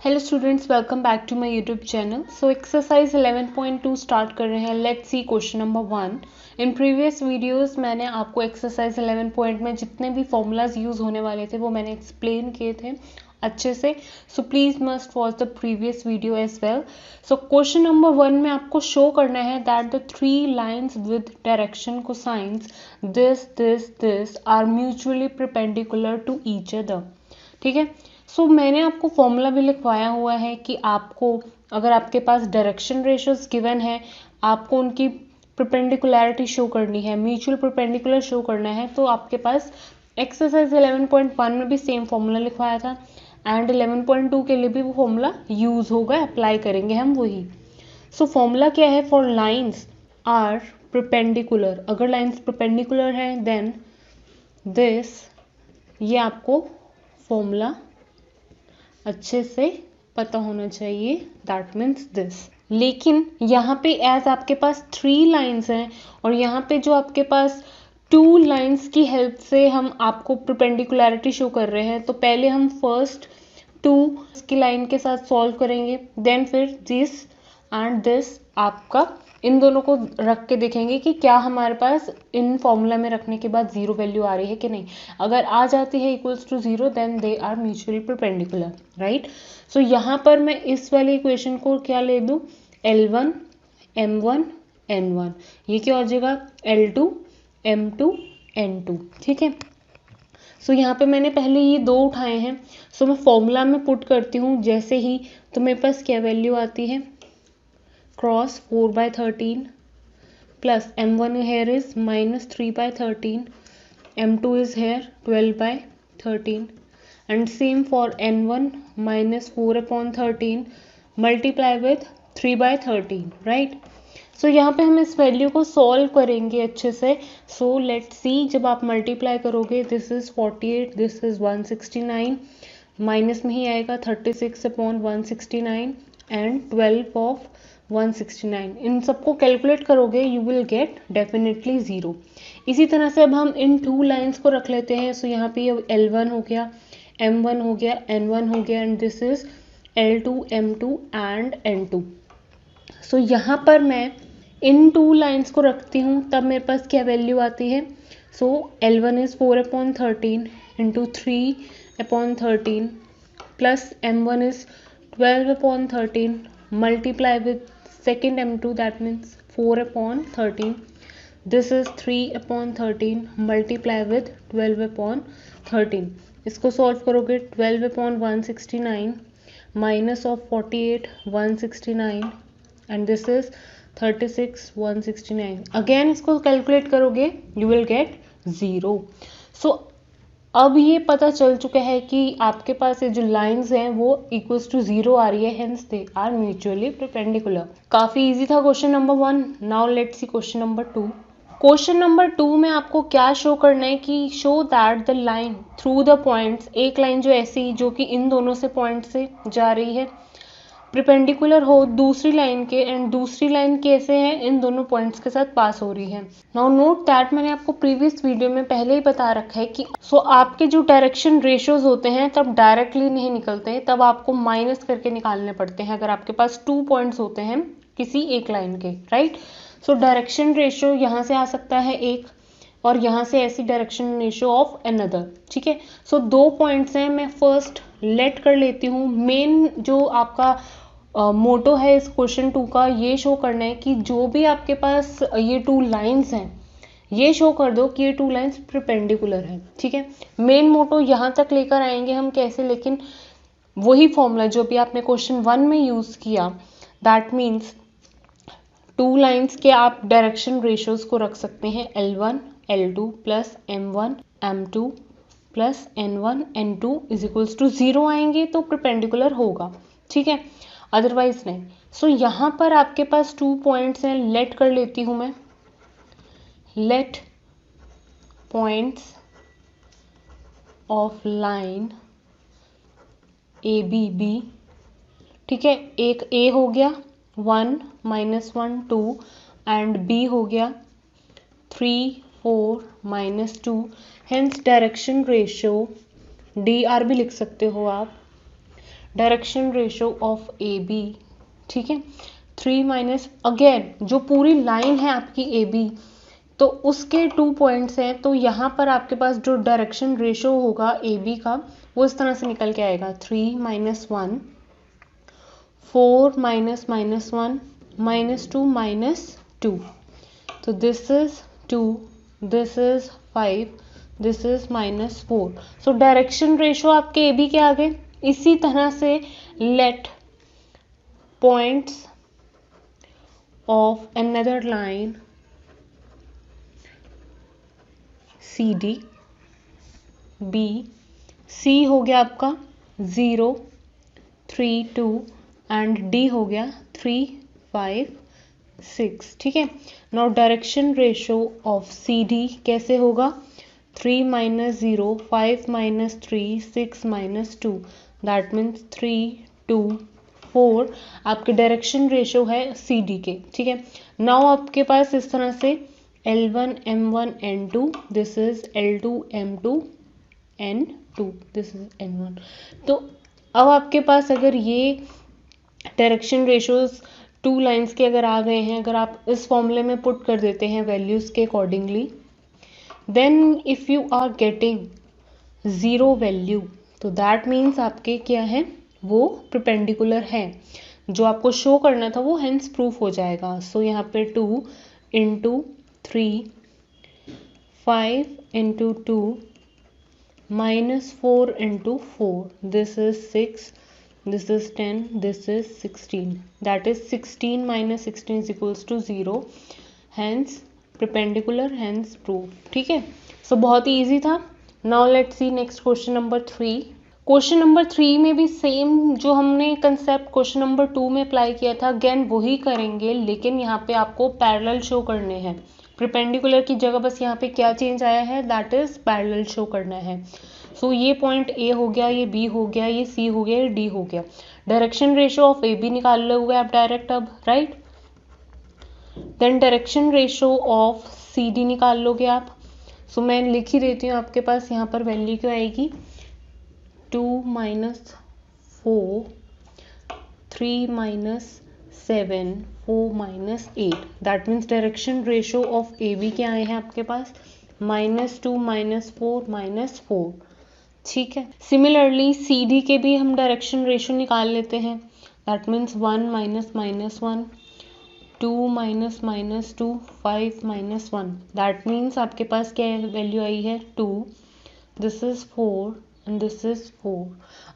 Hello students, welcome back to my YouTube channel. So exercise 11.2 start कर रहे हैं। Let's see question number 1। In previous videos मैंने आपको exercise 11 point में जितने भी फॉर्मूलाज यूज होने वाले थे वो मैंने एक्सप्लेन किए थे अच्छे से। So please must watch the previous video as well. So question number 1 में आपको शो करना है that the three lines with direction cosines this are mutually perpendicular to each other. ठीक है। सो मैंने आपको फॉर्मूला भी लिखवाया हुआ है कि आपको अगर आपके पास डायरेक्शन रेशियोज गिवन है, आपको उनकी परपेंडिकुलरिटी शो करनी है, म्यूचुअल परपेंडिकुलर शो करना है, तो आपके पास एक्सरसाइज 11.1 में भी सेम फॉर्मूला लिखवाया था एंड 11.2 के लिए भी वो फॉर्मूला यूज होगा, अप्लाई करेंगे हम वही। सो फॉर्मूला क्या है? फॉर लाइन्स आर परपेंडिकुलर, अगर लाइन्स परपेंडिकुलर है देन दिस, ये आपको फॉर्मूला अच्छे से पता होना चाहिए, दैट मीन्स दिस। लेकिन यहाँ पे एज आपके पास 3 लाइन्स हैं और यहाँ पे जो आपके पास 2 लाइन्स की हेल्प से हम आपको परपेंडिकुलरिटी शो कर रहे हैं, तो पहले हम फर्स्ट 2 की लाइन के साथ सॉल्व करेंगे, देन फिर दिस एंड दिस, आपका इन दोनों को रख के देखेंगे कि क्या हमारे पास इन फॉर्मूला में रखने के बाद जीरो वैल्यू आ रही है कि नहीं। अगर आ जाती है equals to zero then they are mutually perpendicular, right. So यहाँ पर मैं इस वाली इक्वेशन को क्या ले दूँ? L1 M1 N1, ये क्या हो जाएगा? L2 M2 N2। ठीक है। सो यहाँ पे मैंने पहले ये 2 उठाए हैं। सो मैं फॉर्मूला में पुट करती हूँ जैसे ही, तो मेरे पास क्या वैल्यू आती है? Cross 4/13 plus m1 here is minus 3/13, m2 is here 12/13 and same for n1 minus 4/13 multiply with 3/13, right। सो यहाँ पे हम इस वैल्यू को सॉल्व करेंगे अच्छे से। सो लेट्स सी, जब आप मल्टीप्लाई करोगे this is 48, this is 169, minus में ही आएगा 36/169 एंड 12 ऑफ 169, इन सबको कैलकुलेट करोगे यू विल गेट डेफिनेटली 0। इसी तरह से अब हम इन 2 लाइन्स को रख लेते हैं। सो यहाँ पे ये L1 हो गया, M1 हो गया, N1 हो गया and this is L2 M2 and N2। सो यहाँ पर मैं इन 2 लाइन्स को रखती हूँ, तब मेरे पास क्या वैल्यू आती है? सो L1 is 4/13 into 3/13 plus M1 is 12/13 multiply with second M2, that means 4/13, this is 3/13 multiply with 12/13। इसको सॉल्व करोगे 12/169 minus of 48 169 and this is 36 169। Again इसको कैलकुलेट करोगे you will get 0। सो अब ये पता चल चुका है कि आपके पास ये जो लाइंस हैं वो इक्वल्स टू 0 आ रही है, hence they are mutually perpendicular. काफी इजी था question number 1। Now let's see question number 2। Question number 2 में आपको क्या शो करना है कि show that the line through the points, एक लाइन जो ऐसी जो कि इन दोनों से पॉइंट से जा रही है परपेंडिकुलर हो दूसरी लाइन के, एंड दूसरी लाइन कैसे है? इन दोनों पॉइंट्स के साथ पास हो रही है। नाउ नोट दैट मैंने आपको प्रीवियस वीडियो में पहले ही बता रखा है कि आपके जो डायरेक्शन रेशियोज होते हैं तब डायरेक्टली नहीं निकलते हैं, तब आपको माइनस करके निकालने पड़ते हैं अगर आपके पास 2 पॉइंट्स होते हैं किसी एक लाइन के, राइट। सो डायरेक्शन रेशियो यहाँ से आ सकता है एक, और यहाँ से ऐसी डायरेक्शन रेशियो ऑफ अनदर। ठीक है। सो 2 पॉइंट्स हैं, मैं फर्स्ट लेट कर लेती हूँ। मेन जो आपका मोटो है इस क्वेश्चन 2 का, ये शो करना है कि जो भी आपके पास ये 2 लाइंस हैं ये शो कर दो कि ये 2 लाइंस परपेंडिकुलर हैं। ठीक है। मेन मोटो यहाँ तक लेकर आएंगे हम कैसे, लेकिन वही फॉर्मूला जो भी आपने क्वेश्चन 1 में यूज किया, दैट मीन्स 2 लाइंस के आप डायरेक्शन रेशियोज को रख सकते हैं L1 L2 plus M1 M2 plus N1 N2 is equals to 0 आएंगे तो परपेंडिकुलर होगा। ठीक है, अदरवाइज नहीं। सो यहाँ पर आपके पास 2 पॉइंट्स हैं, लेट कर लेती हूँ मैं। Let points of line ABB। ठीक है, एक A हो गया 1 -1 2 एंड B हो गया 3 4 -2, हेंस डायरेक्शन रेशियो DR भी लिख सकते हो आप। Direction ratio of A B, ठीक है, 3 माइनस अगेन जो पूरी लाइन है आपकी ए बी, तो उसके 2 पॉइंट्स हैं, तो यहाँ पर आपके पास जो डायरेक्शन रेशो होगा ए बी का वो इस तरह से निकल के आएगा 3 minus 1, 4 minus minus 1, minus 2 minus 2, तो this is 2, this is 5, this is minus 4। So direction ratio आपके ए बी के आ गए। इसी तरह से let points of another line C D B, C हो गया आपका 0, 3, 2 एंड डी हो गया 3, 5, 6, ठीक है। Now direction ratio of C D कैसे होगा, 3 minus 0, 5 minus 3, 6 minus 2, that means 3, 2, 4 आपके डायरेक्शन रेशो है सी डी के, ठीक है। नाउ आपके पास इस तरह से L1, M1, N2, this is L2, M2, N2, this is N1। तो अब आपके पास अगर ये डायरेक्शन रेशोज 2 लाइंस के अगर आ गए हैं, अगर आप इस फॉर्मूले में पुट कर देते हैं वैल्यूज के accordingly, then if you are getting 0 value, तो दैट मीन्स आपके क्या है, वो परपेंडिकुलर है। जो आपको शो करना था वो हेंस प्रूफ हो जाएगा। सो यहाँ पे 2 into 3, 5 into 2, minus 4 into 4, this is 6, this is 10, this is 16, that is 16 minus 16 is equals to 0, hence perpendicular, hence proof, ठीक है। सो बहुत ही easy था। Now let's see next question number 3। Question number 3 में भी सेम जो हमने कंसेप्ट क्वेश्चन नंबर 2 में apply किया था, अगेन वही करेंगे, लेकिन यहाँ पे आपको पैरेलल शो करने हैं। परपेंडिकुलर की जगह बस यहाँ पे क्या चेंज आया है, दैट इज पैरेलल शो करना है। सो ये पॉइंट ए हो गया, ये बी हो गया, ये सी हो गया, ये डी हो गया। Direction ratio of A B निकाल लोगे आप डायरेक्ट अब, right. Then direction ratio of C D निकाल लोगे आप। सो मैं लिख ही देती हूँ, आपके पास यहाँ पर वैल्यू क्या आएगी, 2 minus 4, 3 minus 7, 4 minus 8, that means direction ratio of A B क्या आए हैं आपके पास, -2 -4 -4, ठीक है। सिमिलरली सी डी के भी हम डायरेक्शन रेशो निकाल लेते हैं, that means 1 minus minus 1, 2 minus minus 2, 5 minus 1, that means आपके पास क्या वैल्यू आई है, 2, this is 4 and this is 4।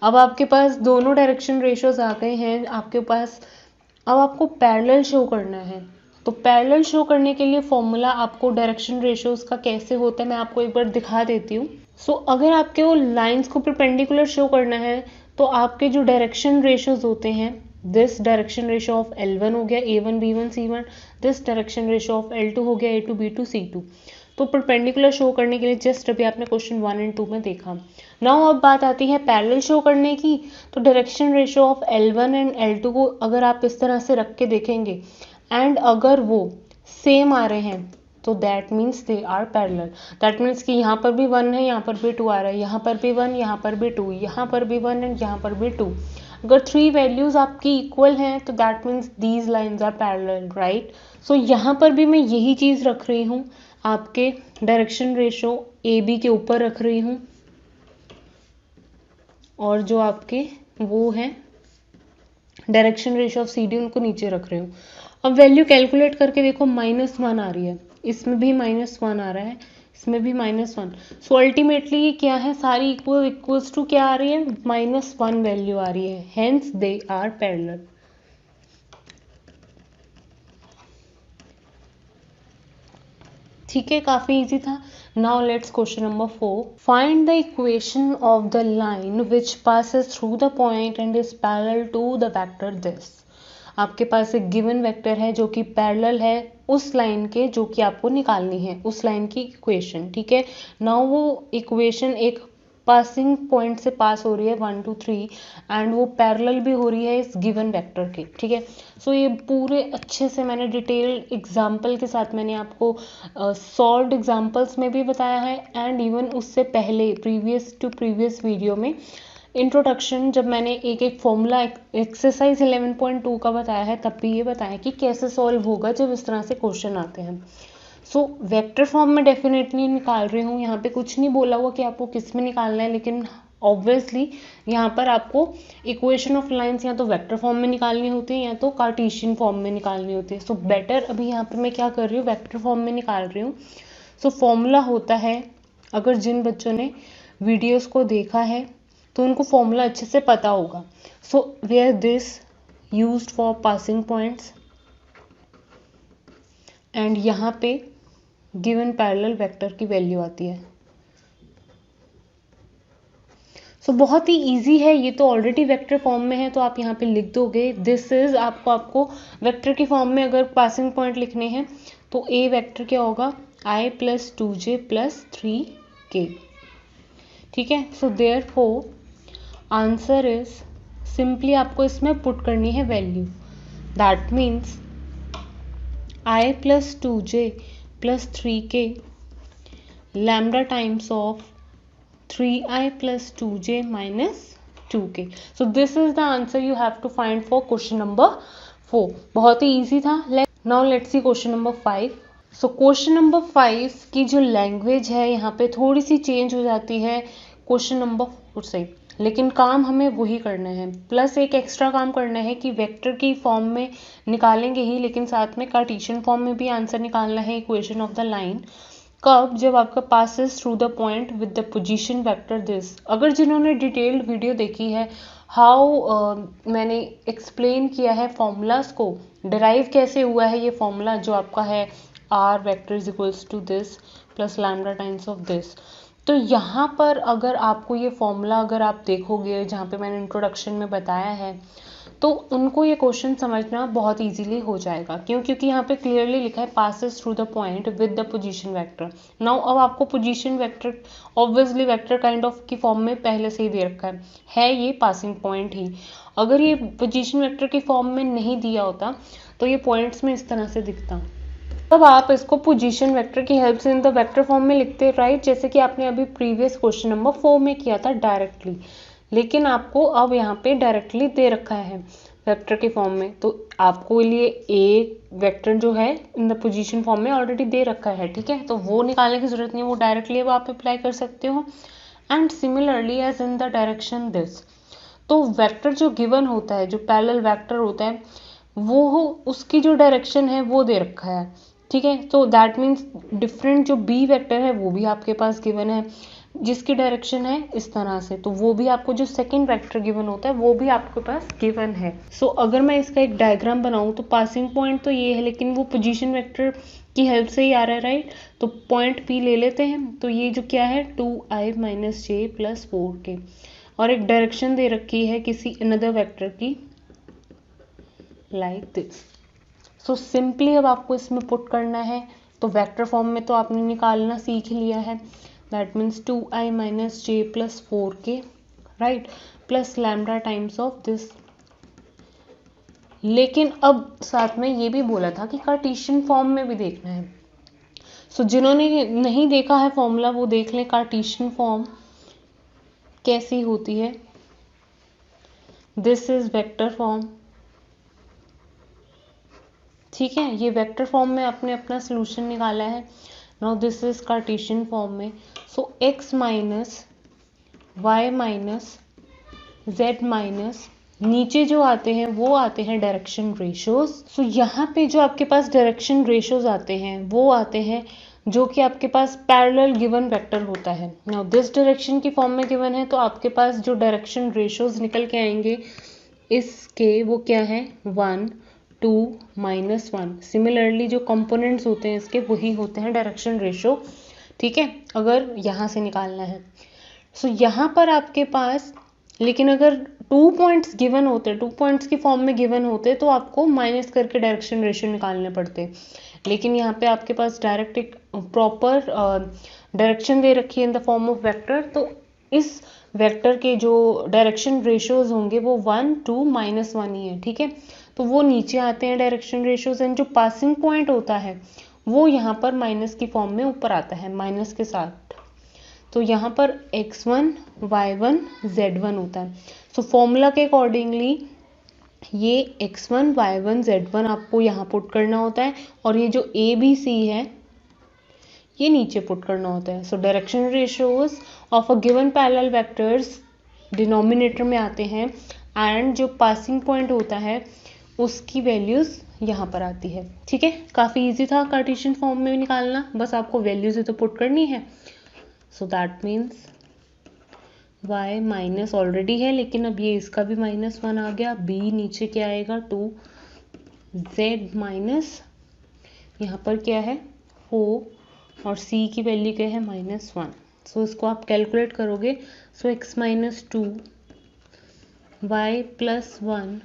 अब आपके पास दोनों डायरेक्शन रेशोज आ गए हैं आपके पास। अब आपको पैरेलल शो करना है, तो पैरेलल शो करने के लिए फॉर्मूला आपको डायरेक्शन रेशोज का कैसे होता है मैं आपको एक बार दिखा देती हूँ। सो अगर आपके वो लाइंस को परपेंडिकुलर शो करना है, तो आपके जो डायरेक्शन रेशोज होते हैं, this direction ratio of L1 हो गया A1 B1 C1, this direction ratio of L2 हो गया A2 B2 C2। तो परपेंडिकुलर शो करने के लिए जस्ट अभी आपने क्वेश्चन 1 एंड 2 में देखा। नाउ अब बात आती है पैरेलल शो करने की, तो direction ratio of L1 and L2 को अगर आप इस तरह से रख के देखेंगे एंड अगर वो सेम आ रहे हैं, तो that means they are parallel. That means कि यहाँ पर भी 1 है, यहाँ पर भी 2 आ रहा है, यहाँ पर भी 1, यहाँ पर भी 2, यहाँ पर भी 1 एंड यहाँ पर भी 2। अगर 3 वैल्यूज आपकी इक्वल हैं, तो that means these lines are parallel, right. So यहाँ पर भी मैं यही चीज़ रख रही हूँ, आपके डायरेक्शन रेशो ए बी के ऊपर रख रही हूँ, और जो आपके वो हैं direction ratio of C D उनको नीचे रख रही हूँ। अब वैल्यू कैलकुलेट करके देखो, -1 आ रही है, इसमें भी -1 आ रहा है, इसमें भी -1। सो अल्टीमेटली ये क्या है, सारी इक्वल्स टू क्या आ रही है, -1 वैल्यू आ रही है, हेंस दे आर पैरेलल। ठीक है, काफी इजी था। Now let's question number 4। Find the equation of the line which passes through the point and is parallel to the vector this. आपके पास एक गिवन वेक्टर है जो कि पैरेलल है उस लाइन के जो कि आपको निकालनी है, उस लाइन की इक्वेशन, ठीक है। नाउ वो इक्वेशन एक पासिंग पॉइंट से पास हो रही है 1 2 3 एंड वो पैरेलल भी हो रही है इस गिवन वेक्टर के, ठीक है। सो ये पूरे अच्छे से मैंने डिटेल्ड एग्जांपल के साथ मैंने आपको सॉल्व्ड एग्जांपल्स में भी बताया है, एंड इवन उससे पहले प्रीवियस वीडियो में इंट्रोडक्शन जब मैंने एक एक फॉर्मूला एक्सरसाइज 11.2 का बताया है तब भी ये बताया कि कैसे सॉल्व होगा जब इस तरह से क्वेश्चन आते हैं। सो वेक्टर फॉर्म में डेफिनेटली निकाल रही हूँ, यहाँ पे कुछ नहीं बोला हुआ कि आपको किस में निकालना है, लेकिन ऑब्वियसली यहाँ पर आपको इक्वेशन ऑफ लाइंस या तो वेक्टर फॉर्म में निकालनी होती है या तो कार्टेशियन फॉर्म में निकालनी होती है। सो बेटर अभी यहाँ पर मैं क्या कर रही हूँ, वेक्टर फॉर्म में निकाल रही हूँ। सो फॉर्मूला होता है, अगर जिन बच्चों ने वीडियोस को देखा है तो उनको फॉर्मूला अच्छे से पता होगा। So where this used for passing points and यहाँ पे गिवन पैरेलल वेक्टर की वैल्यू आती है। सो बहुत ही इजी है, ये तो ऑलरेडी वेक्टर फॉर्म में है तो आप यहाँ पे लिख दोगे दिस इज। आपको वेक्टर की फॉर्म में अगर पासिंग पॉइंट लिखने हैं तो ए वेक्टर क्या होगा, i plus 2j plus 3k। ठीक है, so therefore answer is, simply आपको इसमें पुट करनी है value, that means i plus 2j plus 3k lambda times of 3i plus 2j minus 2k. So this is the answer you have to find for question number 4. बहुत ही easy था। Now let's see question number 5. So question number 5 की जो language है यहाँ पे थोड़ी सी change हो जाती है क्वेश्चन नंबर 4 से, लेकिन काम हमें वही करना है, प्लस एक एक्स्ट्रा काम करना है कि वेक्टर की फॉर्म में निकालेंगे ही, लेकिन साथ में कार्टेशियन फॉर्म में भी आंसर निकालना है इक्वेशन ऑफ द लाइन। कब, जब आपका passes through the point with the position vector this. अगर जिन्होंने डिटेल्ड वीडियो देखी है, हाउ मैंने एक्सप्लेन किया है फॉर्मूलाज को, डिराइव कैसे हुआ है ये फॉर्मूला जो आपका है r vector is equals to this plus lambda times of this. तो यहाँ पर अगर आपको ये फॉर्मूला अगर आप देखोगे जहाँ पे मैंने इंट्रोडक्शन में बताया है तो उनको ये क्वेश्चन समझना बहुत इजीली हो जाएगा। क्यों? क्योंकि यहाँ पे क्लियरली लिखा है passes through the point with the position vector. Now अब आपको position vector obviously vector kind of की फॉर्म में पहले से ही दे रखा है ये पासिंग पॉइंट ही। अगर ये पोजीशन वेक्टर की फॉर्म में नहीं दिया होता तो ये पॉइंट्स में इस तरह से दिखता। तब आप इसको पोजीशन वेक्टर की हेल्प से इन द वेक्टर फॉर्म में लिखते, राइट, जैसे कि आपने अभी प्रीवियस क्वेश्चन नंबर 4 में किया था डायरेक्टली। लेकिन आपको अब यहाँ पे डायरेक्टली दे रखा है वेक्टर के फॉर्म में, तो आपको लिए ए वेक्टर जो है इन द पोजीशन फॉर्म में ऑलरेडी दे रखा है। ठीक है, तो वो निकालने की जरूरत नहीं है, वो डायरेक्टली अब आप अप्लाई कर सकते हो। And similarly as in the direction this, तो वेक्टर जो गिवन होता है, जो पैरेलल वेक्टर होता है, वो उसकी जो डायरेक्शन है वो दे रखा है। ठीक है, तो दैट मीन्स डिफरेंट जो बी वेक्टर है वो भी आपके पास गिवन है, जिसकी डायरेक्शन है इस तरह से, तो वो भी आपको जो सेकंड वेक्टर गिवन होता है वो भी आपके पास गिवन है। सो अगर मैं इसका एक डायग्राम बनाऊं तो पासिंग पॉइंट तो ये है, लेकिन वो पोजीशन वेक्टर की हेल्प से ही आ रहा है, राइट। तो पॉइंट पी ले लेते हैं, तो ये जो क्या है 2i माइनस जे प्लस 4k, और एक डायरेक्शन दे रखी है किसी अनदर वेक्टर की लाइक दिस। सो सिंपली अब आपको इसमें पुट करना है, तो वेक्टर फॉर्म में तो आपने निकालना सीख लिया है, that means 2i minus J plus 4k, right, plus lambda times of this. लेकिन अब साथ में ये भी बोला था कि कार्टेशियन फॉर्म में भी देखना है। सो जिन्होंने नहीं देखा है फॉर्मूला वो देख लें कार्टेशियन फॉर्म कैसी होती है। This is vector form. ठीक है, ये वेक्टर फॉर्म में आपने अपना सोल्यूशन निकाला है। Now this is Cartesian form में। So x minus y minus z minus, नीचे जो आते हैं वो आते हैं डायरेक्शन रेशियोज। सो यहाँ पे जो आपके पास डायरेक्शन रेशियोज आते हैं वो आते हैं जो कि आपके पास पैरेलल गिवन वेक्टर होता है। नाउ दिस डायरेक्शन की फॉर्म में गिवन है, तो आपके पास जो डायरेक्शन रेशियोज निकल के आएंगे इसके वो क्या है 1 2 -1। सिमिलरली जो कंपोनेंट्स होते हैं इसके वही होते हैं डायरेक्शन रेशियो। ठीक है, अगर यहाँ से निकालना है। सो यहाँ पर आपके पास, लेकिन अगर 2 पॉइंट्स गिवन होते, 2 पॉइंट्स की फॉर्म में गिवन होते तो आपको माइनस करके डायरेक्शन रेशियो निकालने पड़ते, लेकिन यहाँ पे आपके पास डायरेक्ट एक प्रॉपर डायरेक्शन दे रखी है इन द फॉर्म ऑफ वेक्टर। तो इस वेक्टर के जो डायरेक्शन रेशियोज होंगे वो 1 2 -1 ही है। ठीक है, तो वो नीचे आते हैं डायरेक्शन रेशियोज, एंड जो पासिंग पॉइंट होता है वो यहाँ पर माइनस की फॉर्म में ऊपर आता है माइनस के साथ। तो यहाँ पर x1 y1 z1 होता है। सो फॉर्मूला के अकॉर्डिंगली ये x1 y1 z1 आपको यहाँ पुट करना होता है और ये जो a b c है ये नीचे पुट करना होता है। So direction ratios of a given parallel vectors denominator में आते हैं एंड जो पासिंग पॉइंट होता है उसकी वैल्यूज यहाँ पर आती है। ठीक है, काफ़ी इजी था कार्टेशियन फॉर्म में निकालना, बस आपको वैल्यूज ही तो पुट करनी है। So that means y minus already है लेकिन अब ये इसका भी -1 आ गया, b नीचे क्या आएगा 2, z माइनस यहाँ पर क्या है 4 और c की वैल्यू क्या है -1। सो इसको आप कैलकुलेट करोगे। So x minus 2 y plus 1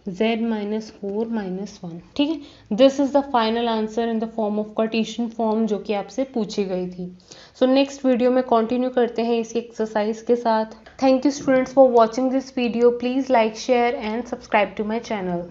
z minus 4 -1। ठीक है, this is the final answer in the form of Cartesian form जो कि आपसे पूछी गई थी। सो नेक्स्ट वीडियो में कंटिन्यू करते हैं इसी एक्सरसाइज के साथ। Thank you students for watching this video. Please like share and subscribe to my channel.